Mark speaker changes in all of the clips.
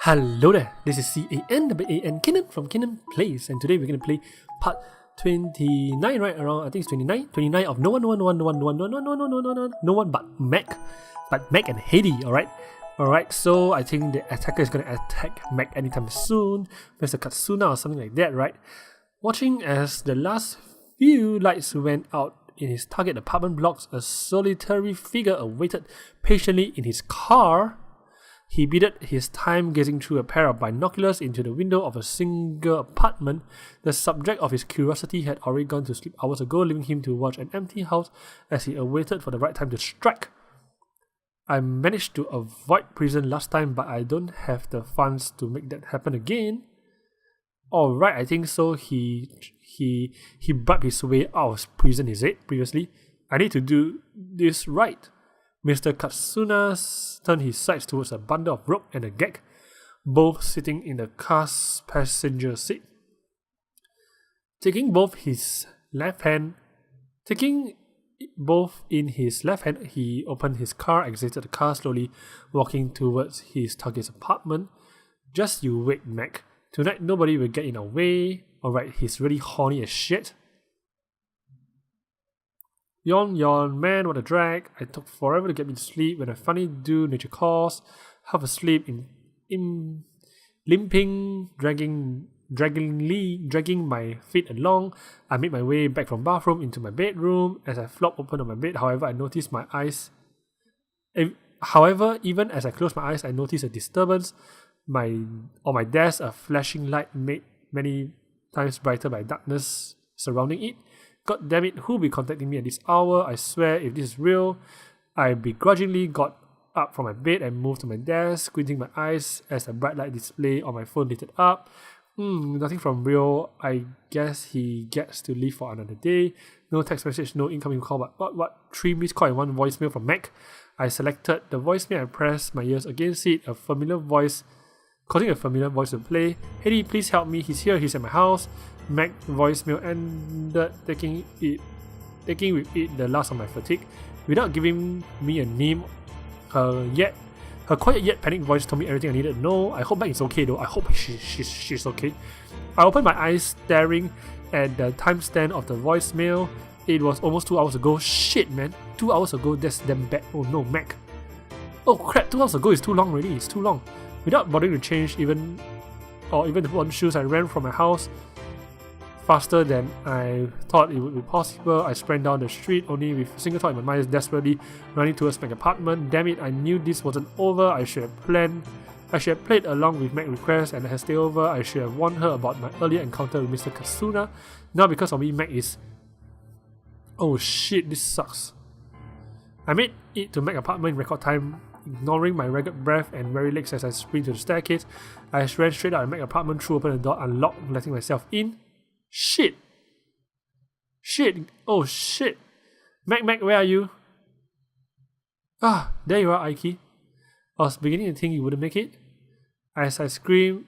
Speaker 1: Hello there, this is CANWAN Kenan from Kenan Plays, and today we're going to play part 29, right around, I think it's 29 of no one but Mac and Hedy, alright, so I think the attacker is going to attack Mac anytime soon, Mr. Katsuna or something like that, right? Watching as the last few lights went out in his target apartment blocks, a solitary figure awaited patiently in his car. He bided his time gazing through a pair of binoculars into the window of a single apartment. The subject of his curiosity had already gone to sleep hours ago, leaving him to watch an empty house as he awaited for the right time to strike. I managed to avoid prison last time, but I don't have the funds to make that happen again. Alright, I think so. He bribed his way out of prison, is it? Previously. I need to do this right. Mr. Katsuna turned his sights towards a bundle of rope and a gag, both sitting in the car's passenger seat. Taking both in his left hand, he opened his car, exited the car slowly, walking towards his target's apartment. Just you wait, Mac. Tonight nobody will get in our way. Alright, he's really horny as shit. Yawn, man, what a drag. I took forever to get me to sleep. When I finally do, nature calls. Half asleep, limping, dragging my feet along. I made my way back from bathroom into my bedroom. As I flopped open on my bed, however, even as I closed my eyes, I noticed a disturbance. On my desk, a flashing light made many times brighter by darkness surrounding it. God damn it, who'll be contacting me at this hour? I swear, if this is real. I begrudgingly got up from my bed and moved to my desk, squinting my eyes as the bright light display on my phone lit up. Nothing from real. I guess he gets to leave for another day. No text message, no incoming call, but what? 3 missed call and 1 voicemail from Mac. I selected the voicemail and pressed my ears against it. Causing a familiar voice to play. Hedy, please help me. He's here. He's at my house. Mac voicemail ended, taking with it the last of my fatigue. Without giving me a name, her quiet yet panicked voice told me everything I needed to know. I hope Mac is okay though. I hope she's okay. I opened my eyes, staring at the timestamp of the voicemail. It was almost 2 hours ago. Shit, man. 2 hours ago, that's damn bad. Oh no, Mac. Oh crap, 2 hours ago is too long already. It's too long. Without bothering to change even to put on shoes, I ran from my house faster than I thought it would be possible. I sprang down the street, only with a single thought in my mind, desperately running towards Mac's apartment. Damn it, I knew this wasn't over. I should have played along with Mac's request and had stayed over. I should have warned her about my earlier encounter with Mr. Katsuna. Now because of me, Mac is... Oh shit, this sucks. I made it to Mac's apartment in record time, ignoring my ragged breath and weary legs as I sprint to the staircase. I ran straight out of Mac's apartment, threw open the door, unlocked, letting myself in. Shit! Oh shit! Mac, where are you? Ah, there you are, Aiki. I was beginning to think you wouldn't make it. As I screamed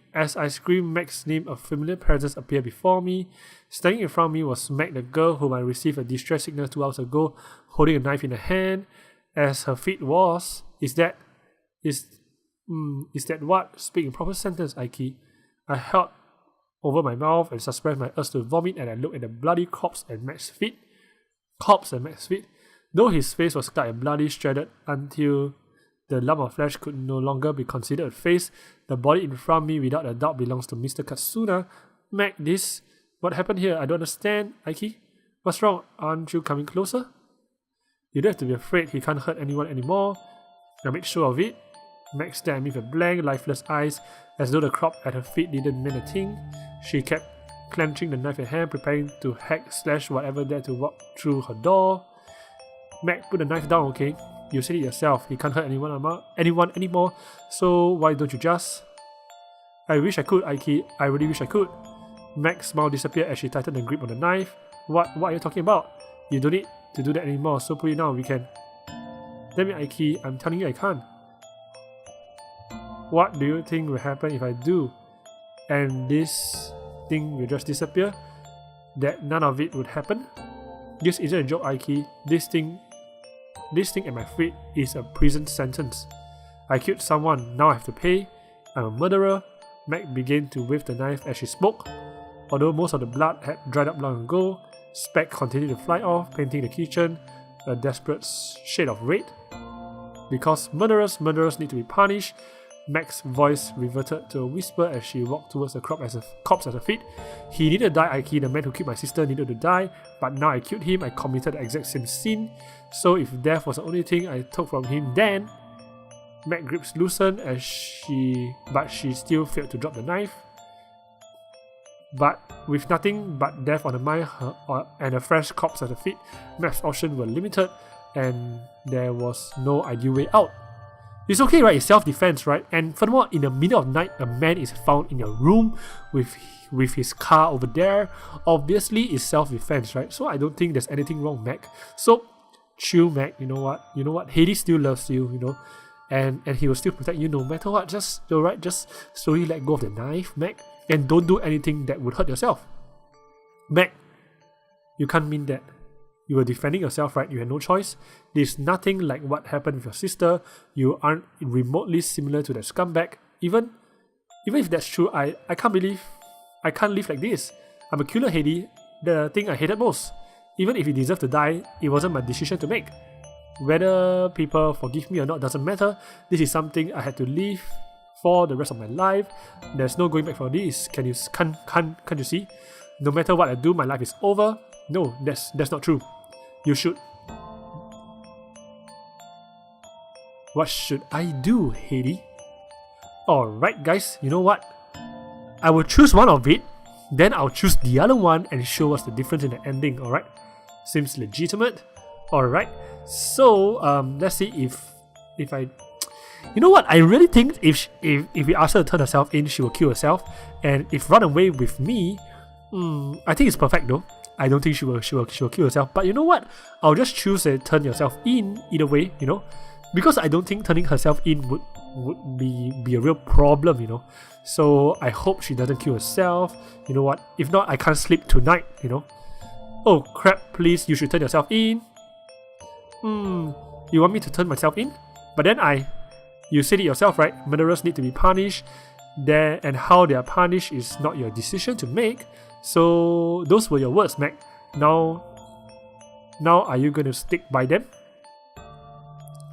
Speaker 1: Mac's name, a familiar presence appeared before me. Standing in front of me was Mac, the girl whom I received a distress signal 2 hours ago, holding a knife in her hand. As her feet was, is that what? Speak in proper sentence, Aiki. I held over my mouth and suppressed my urge to vomit, and I looked at the bloody corpse at Mac's feet. Though his face was scarred and bloody, shredded until the lump of flesh could no longer be considered a face, the body in front of me without a doubt belongs to Mr. Katsuna. Mac, what happened here? I don't understand, Aiki. What's wrong? Aren't you coming closer? You don't have to be afraid. He can't hurt anyone anymore. I made sure of it. Mac stared at me with blank, lifeless eyes, as though the crop at her feet didn't mean a thing. She kept clenching the knife in her hand, preparing to slash whatever dared to walk through her door. Mac, put the knife down, okay? You said it yourself. He can't hurt anyone anymore, so why don't you just... I wish I could, Aiki. I really wish I could. Mac's smile disappeared as she tightened the grip on the knife. What are you talking about? You don't need to do that anymore, so put it down, we can... Damn it, Aiki, I'm telling you I can't. What do you think will happen if I do? And this thing will just disappear? That none of it would happen? This isn't a joke, Aiki. This thing at my feet is a prison sentence. I killed someone, now I have to pay. I'm a murderer. Meg began to wave the knife as she spoke. Although most of the blood had dried up long ago, speck continued to fly off, painting the kitchen a desperate shade of red. Because murderers need to be punished, Meg's voice reverted to a whisper as she walked towards the corpse at her feet. He needed to die, Ike. The man who killed my sister needed to die, but now I killed him. I committed the exact same sin. So if death was the only thing I took from him, then... Meg's grips loosened but she still failed to drop the knife. But with nothing but death on the mind and a fresh corpse at her feet, Meg's options were limited, and there was no ideal way out. It's okay, right? It's self-defense, right? And furthermore, in the middle of the night, a man is found in your room with his car over there. Obviously, it's self-defense, right? So I don't think there's anything wrong, Meg. So chill, Meg. You know what? Hades still loves you, you know, and he will still protect you no matter what. Just slowly let go of the knife, Meg, and don't do anything that would hurt yourself. Meg, you can't mean that. You were defending yourself, right? You had no choice. There's nothing like what happened with your sister. You aren't remotely similar to that scumbag. Even if that's true, I can't believe I can't live like this. I'm a killer, Hedy. The thing I hated most. Even if he deserved to die, it wasn't my decision to make. Whether people forgive me or not doesn't matter. This is something I had to live for the rest of my life. There's no going back for this. Can't you see? No matter what I do, my life is over. No, that's not true. You should. What should I do, Hedy? Alright guys, you know what? I will choose one of it, then I'll choose the other one and show us the difference in the ending, alright? Seems legitimate. Alright, so let's see if I... You know what? I really think if we ask her to turn herself in, she will kill herself. And if run away with me, I think it's perfect though. I don't think she will kill herself. But you know what? I'll just choose to turn yourself in either way, you know? Because I don't think turning herself in would be a real problem, you know? So I hope she doesn't kill herself. You know what? If not, I can't sleep tonight, you know? Oh crap, please, you should turn yourself in. You want me to turn myself in? But then you said it yourself, right? Murderers need to be punished. And how they are punished is not your decision to make. So those were your words, Meg. Now are you going to stick by them?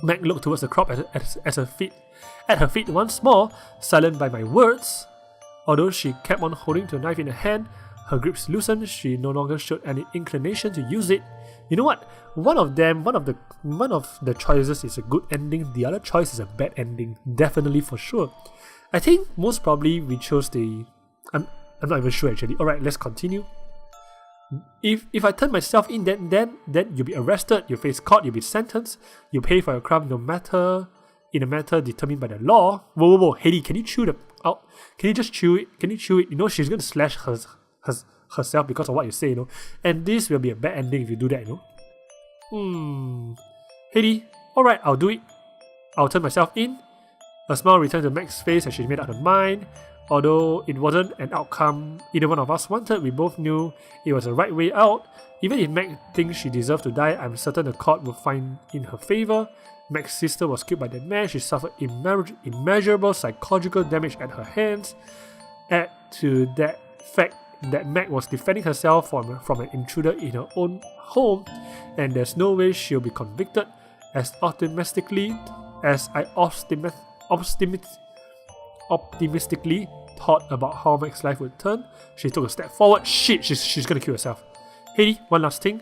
Speaker 1: Meg looked towards the crop at her feet once more, silent by my words. Although she kept on holding to a knife in her hand, her grips loosened. She no longer showed any inclination to use it. You know what? One of the choices is a good ending. The other choice is a bad ending. Definitely, for sure. I think most probably we chose the. I'm not even sure actually. Alright, let's continue. If I turn myself in, then you'll be arrested, you'll face court, you'll be sentenced, you pay for your crime in a matter determined by the law. Whoa, Hedy, can you chew it out? Can you just chew it? Can you chew it? You know, she's gonna slash herself because of what you say, you know. And this will be a bad ending if you do that, you know. Hedy, alright, I'll do it. I'll turn myself in. A smile returned to Meg's face as she made up her mind. Although it wasn't an outcome either one of us wanted, we both knew it was the right way out. Even if Meg thinks she deserved to die, I'm certain the court will find in her favor. Meg's sister was killed by that man. She suffered immeasurable psychological damage at her hands. Add to that fact that Meg was defending herself from an intruder in her own home, and there's no way she'll be convicted. As optimistically thought about how Meg's life would turn, she took a step forward. Shit, she's gonna kill herself. Hedy, one last thing.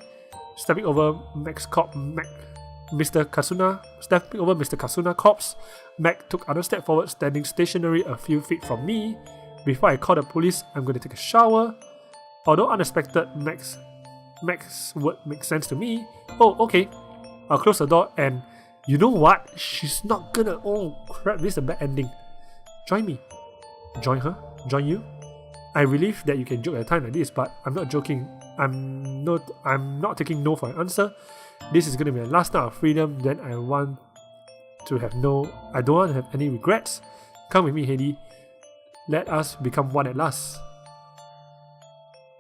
Speaker 1: Stepping over Mr. Kasuna corpse, Meg took another step forward, standing stationary a few feet from me. Before I call the police, I'm gonna take a shower. Although unexpected, Meg's word makes sense to me. Oh, okay. I'll close the door and you know what? She's not gonna. Oh crap, this is a bad ending. Join me. Join her? Join you? I'm relieved that you can joke at a time like this, but I'm not joking. I'm not taking no for an answer. This is gonna be my last night of freedom, then I don't want to have any regrets. Come with me, Hedy. Let us become one at last.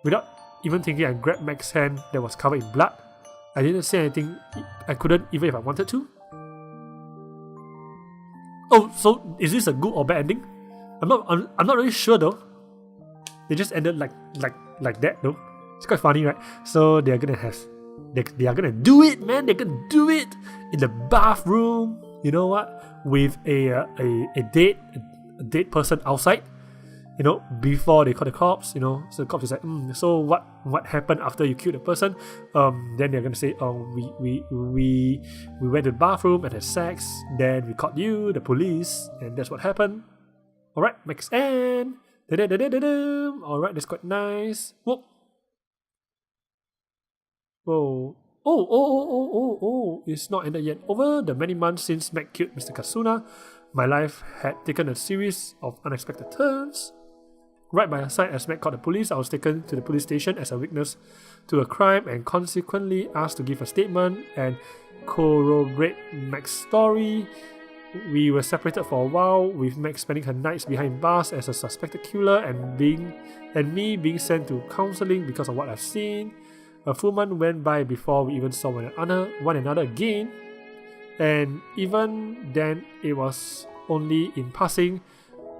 Speaker 1: Without even thinking, I grabbed Meg's hand that was covered in blood. I didn't say anything. I couldn't, even if I wanted to. Oh, so is this a good or bad ending? I'm not really sure though. They just ended like that though. It's quite funny, right? So they are gonna do it, man. They're gonna do it in the bathroom. You know what? With a dead person outside. You know, before they call the cops. You know, so the cops is like, so what happened after you killed the person? Then they're gonna say, we went to the bathroom and had sex. Then we caught you, the police, and that's what happened. All right, Max and all right, that's quite nice. Whoop. Whoa. Oh, it's not ended yet. Over the many months since Mac killed Mr. Kasuna, my life had taken a series of unexpected turns. Right by her side as Mac called the police, I was taken to the police station as a witness to a crime and consequently asked to give a statement and corroborate Mac's story. We were separated for a while, with Mac spending her nights behind bars as a suspected killer and me being sent to counselling because of what I've seen. A full month went by before we even saw one another again, and even then it was only in passing.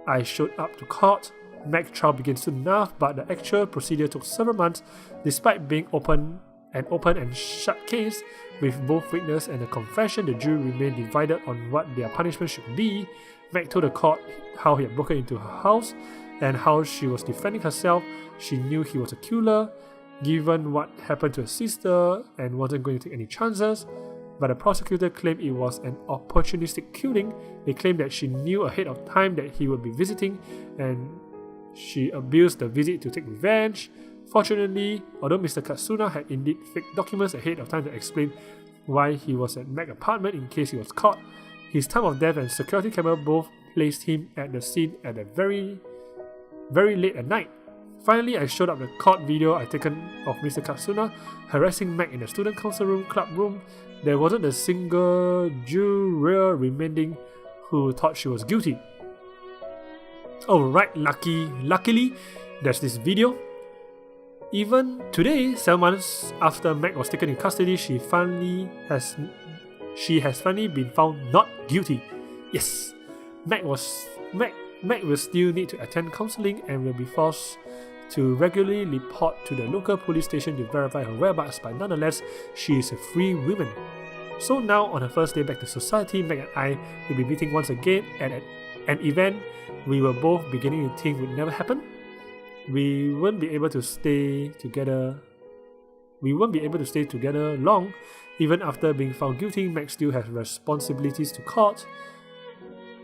Speaker 1: I showed up to court. Mac's trial began soon enough, but the actual procedure took several months, despite being open and shut case. With both witness and the confession, the jury remained divided on what their punishment should be. Mac told the court how he had broken into her house and how she was defending herself. She knew he was a killer, given what happened to her sister, and wasn't going to take any chances. But the prosecutor claimed it was an opportunistic killing. They claimed that she knew ahead of time that he would be visiting, and she abused the visit to take revenge. Fortunately, although Mr. Katsuna had indeed faked documents ahead of time to explain why he was at Mac's apartment in case he was caught, his time of death and security camera both placed him at the scene at a very, very late at night. Finally, I showed up the court video I taken of Mr. Katsuna harassing Mac in the student council club room. There wasn't a single juror remaining who thought she was guilty. Alright, luckily, there's this video. Even today, 7 months after Mac was taken in custody, she has finally been found not guilty. Yes, Mac will still need to attend counselling and will be forced to regularly report to the local police station to verify her whereabouts, but nonetheless, she is a free woman. So now, on her first day back to society, Mac and I will be meeting once again at an event we were both beginning to think would never happen. We won't be able to stay together long. Even after being found guilty, Mac still has responsibilities to court.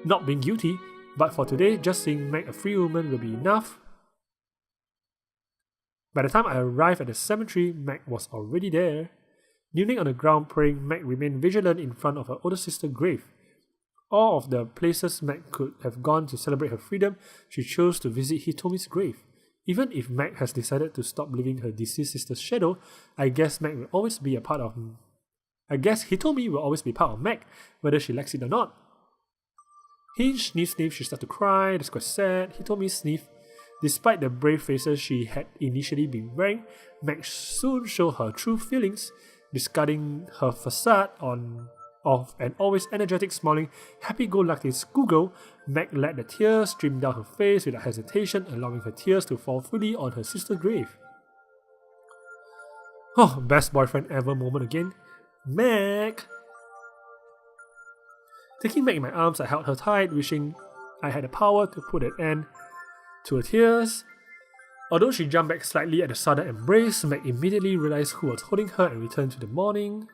Speaker 1: Not being guilty, but for today, just seeing Mac a free woman will be enough. By the time I arrived at the cemetery, Mac was already there. Kneeling on the ground praying, Mac remained vigilant in front of her older sister's grave. All of the places Mac could have gone to celebrate her freedom, she chose to visit Hitomi's grave. Even if Mac has decided to stop living her deceased sister's shadow, I guess Hitomi will always be part of Mac, whether she likes it or not. Hinge, sniff, she started to cry. That's quite sad. Hitomi sniffed. Despite the brave faces she had initially been wearing, Mac soon showed her true feelings, discarding her facade of an always energetic, smiling, happy-go-lucky schoolgirl. Mac let the tears stream down her face without hesitation, allowing her tears to fall fully on her sister's grave. Oh, best boyfriend ever moment again. Mac! Taking Mac in my arms, I held her tight, wishing I had the power to put an end to her tears. Although she jumped back slightly at the sudden embrace, Mac immediately realized who was holding her and returned to the morning.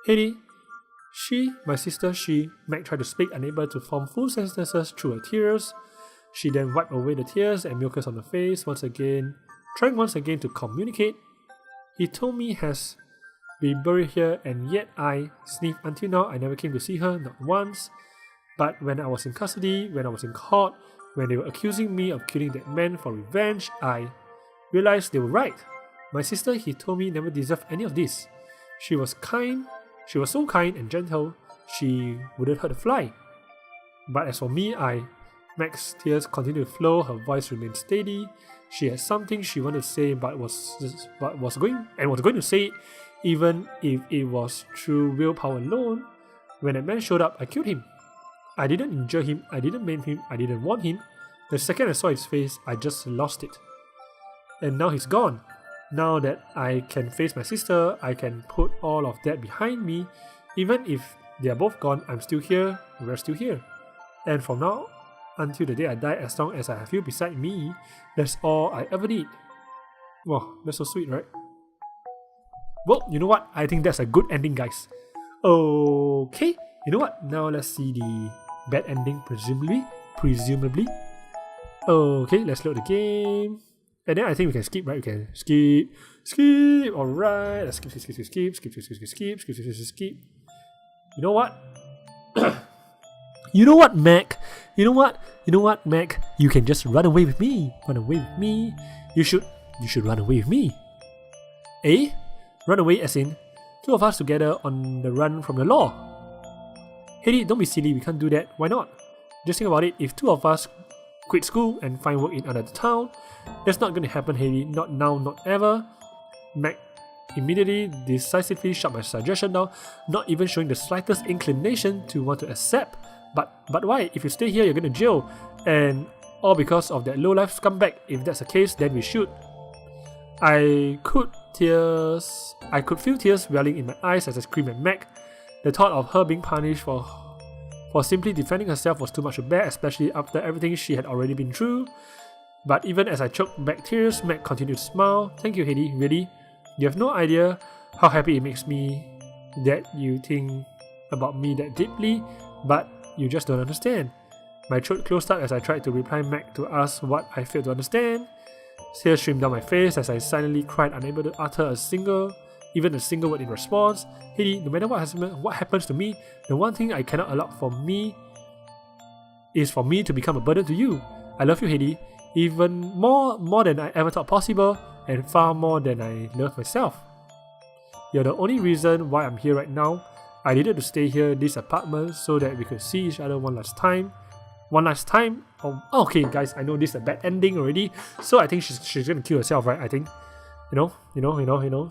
Speaker 1: Heidi, my sister, Mac tried to speak, unable to form full sentences through her tears. She then wiped away the tears and mucus on her face trying once again to communicate. Hitomi has been buried here, and yet I sniffed until now. I never came to see her, not once. But when I was in custody, when I was in court, when they were accusing me of killing that man for revenge, I realized they were right. My sister Hitomi never deserved any of this. She was so kind and gentle, she wouldn't hurt a fly. But as for me, Mac's tears continued to flow, her voice remained steady. She had something she wanted to say but was going to say it, even if it was through willpower alone. When that man showed up, I killed him. I didn't injure him, I didn't maim him, I didn't warn him. The second I saw his face, I just lost it. And now he's gone. Now that I can face my sister, I can put all of that behind me. Even if they are both gone, I'm still here, we're still here. And from now until the day I die, as long as I have you beside me, that's all I ever need. Wow, that's so sweet, right? Well, you know what? I think that's a good ending, guys. Okay, you know what? Now let's see the bad ending, presumably. Okay, let's load the game. And then I think we can skip, right? We can skip. Alright, let's skip. You know what? You know what, Mac? You know what, Mac? You can just run away with me. You should run away with me. Eh? Run away as in two of us together on the run from the law. Hey, don't be silly, we can't do that. Why not? Just think about it, if two of us quit school and find work in another town, that's not going to happen, Haley. Not now, not ever. Mac immediately, decisively shut my suggestion down, not even showing the slightest inclination to want to accept. But why? If you stay here, you're going to jail. And all because of that low-life scumbag. If that's the case, then we should. I could feel tears welling in my eyes as I screamed at Mac. The thought of her being punished for simply defending herself was too much to bear, especially after everything she had already been through. But even as I choked back tears, Mac continued to smile. Thank you, Haley, really. You have no idea how happy it makes me that you think about me that deeply, but you just don't understand. My throat closed up as I tried to reply Mac to ask what I failed to understand. Tears streamed down my face as I silently cried, unable to utter even a single word in response. Haley, no matter what happens to me, the one thing I cannot allow for me is for me to become a burden to you. I love you, Haley, even more than I ever thought possible, and far more than I love myself. You're the only reason why I'm here right now. I needed to stay here in this apartment so that we could see each other one last time. Oh, okay, guys, I know this is a bad ending already, so I think she's gonna kill herself, right? I think, you know.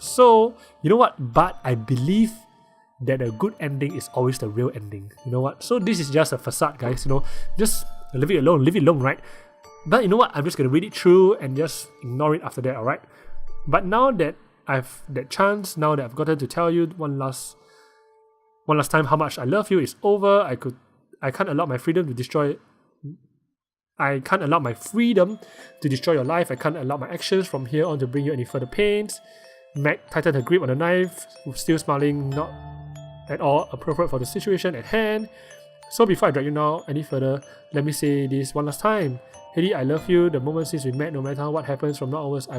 Speaker 1: So you know what? But I believe that a good ending is always the real ending. You know what? So this is just a facade, guys. You know, just leave it alone, right? But you know what? I'm just gonna read it through and just ignore it after that, alright? But now that I've that chance, now that I've gotten to tell you one last time how much I love you, it's over. I can't allow my freedom to destroy your life. I can't allow my actions from here on to bring you any further pains. Mac tightened her grip on the knife, still smiling, not at all appropriate for the situation at hand. So before I drag you now any further, let me say this one last time. Haley, I love you. The moment since we met, no matter what happens from now onwards, I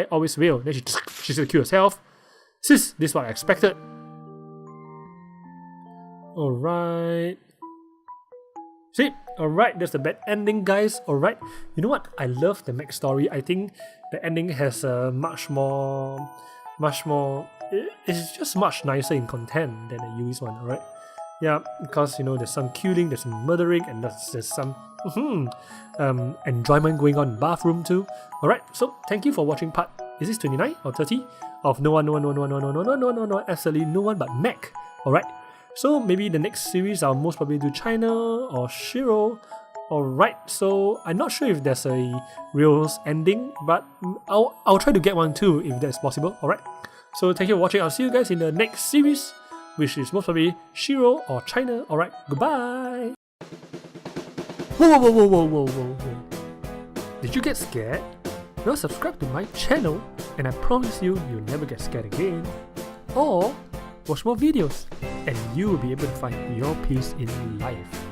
Speaker 1: always will. Then she's gonna kill herself. Sis, this is what I expected. Alright. See? Alright, that's the bad ending, guys. Alright. You know what? I love the Mac story. I think the ending has a much more... It's just much nicer in content than the Yui's one, alright? Yeah, because, you know, there's some killing, there's some murdering, and there's some enjoyment going on in the bathroom too. Alright, so thank you for watching part... Is this 29 or 30? Of no one, absolutely no one but Mac. Alright. So maybe the next series I'll most probably do China or Shiro. Alright, so I'm not sure if there's a real ending, but I'll try to get one too if that's possible. Alright, so thank you for watching. I'll see you guys in the next series, which is most probably Shiro or China. Alright, goodbye. Whoa. Did you get scared? Well, subscribe to my channel and I promise you'll never get scared again. Or watch more videos and you will be able to find your peace in life.